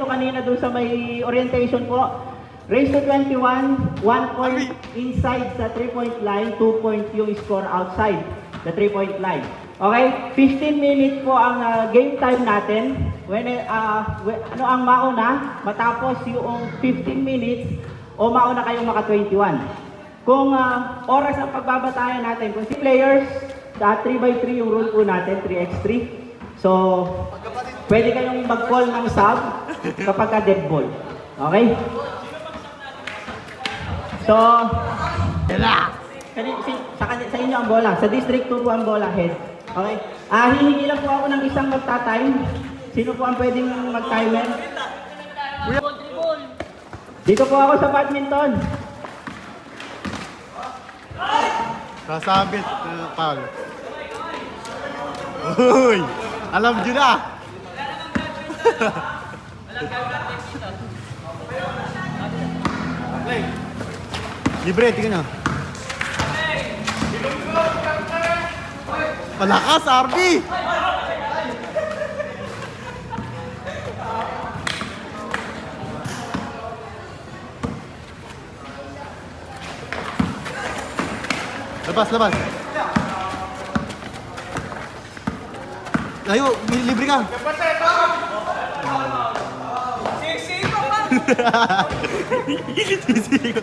dito kanina doon sa may orientation po. Race to 21, 1 point inside sa 3-point line, 2 point yung score outside the 3-point line. Okay, 15 minutes po ang game time natin. Ano ang mauna, matapos yung 15 minutes o mauna kayong maka 21. Kung oras ang pagbabatayan natin, kung si players, 3x3 yung rule po natin, 3x3. So, pwede kayong mag-call ng sub kapag ka dead ball. Okay? So, sa inyo ang bola. Sa District 2 po ang bola, head. Okay? Hihingi lang po ako ng isang magta-time. Sino po ang pwedeng mag-timer? Dito po ako sa badminton. Sasabit, Paul. Uy! Alam nyo na! Libre, tingnan nyo. Malakas, Arby! Labas, labas. Ayo, libre ka. Sisigo ka! Sisigo.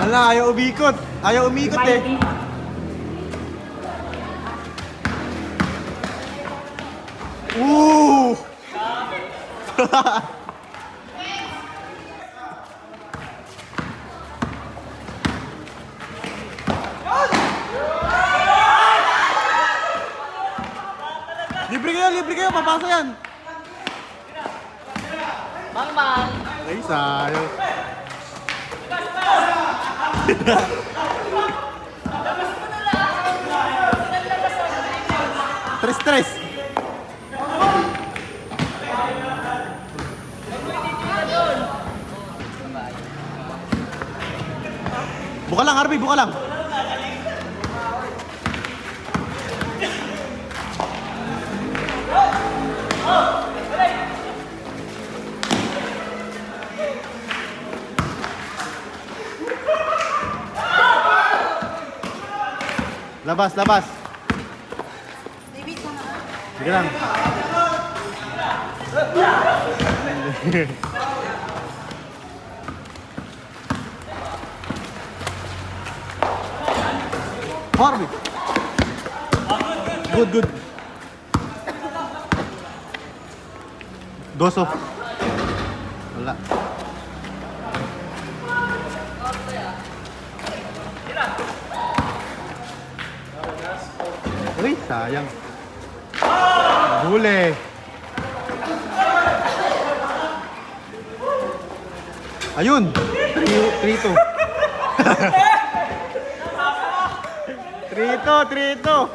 Ala, ayaw umikot. Ayaw umikot eh. Woo! Libre kayo, papasa yan. Mang! Ay, sayo. Tres. Buka lang, Arby, buka lang. Labas. Sige lang. Harvey. Good. Goso. Wala. Uy, sayang. Huli. Ayun. 3-2. 3-2.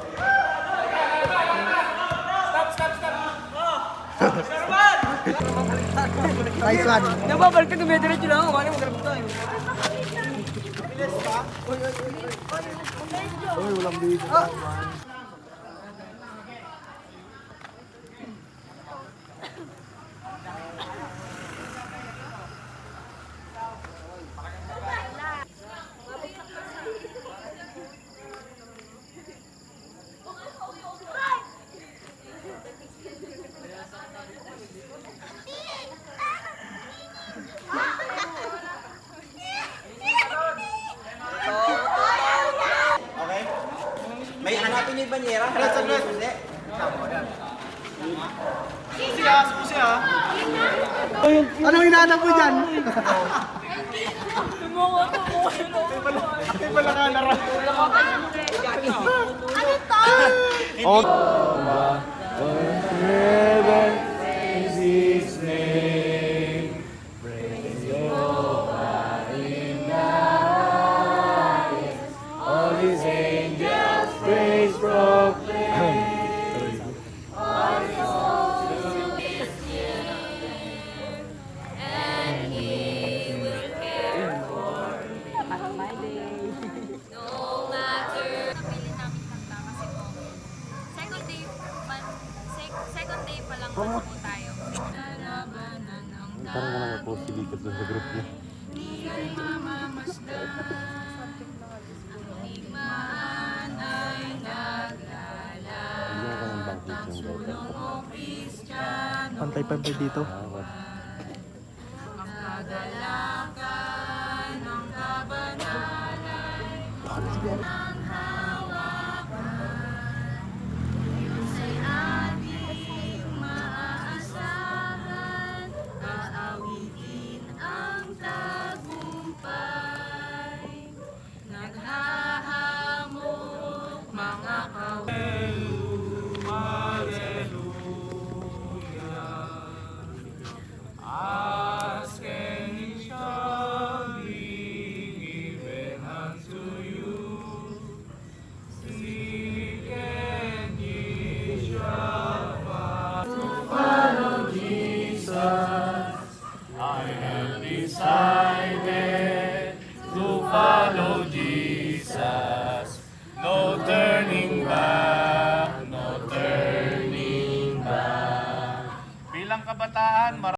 Nice one. Nababalik ka, dumidiretso lang ako. Kaya magkarap tayo. Uy, walang video. May hanapin niyo yung banyera? Susi ah. Anong hinahanap mo dyan? Ate pala ka laro. Ano to? Oh. Heaven is His name. Praise Jehovah in the highest. All His angels praise from Parang ka nakapost si Likat dun sa group niya. Hindi ka ng bangkit yung daughter. Pantay-pantay dito. Decided to follow Jesus. No turning back, no turning back. Bilang kabataan,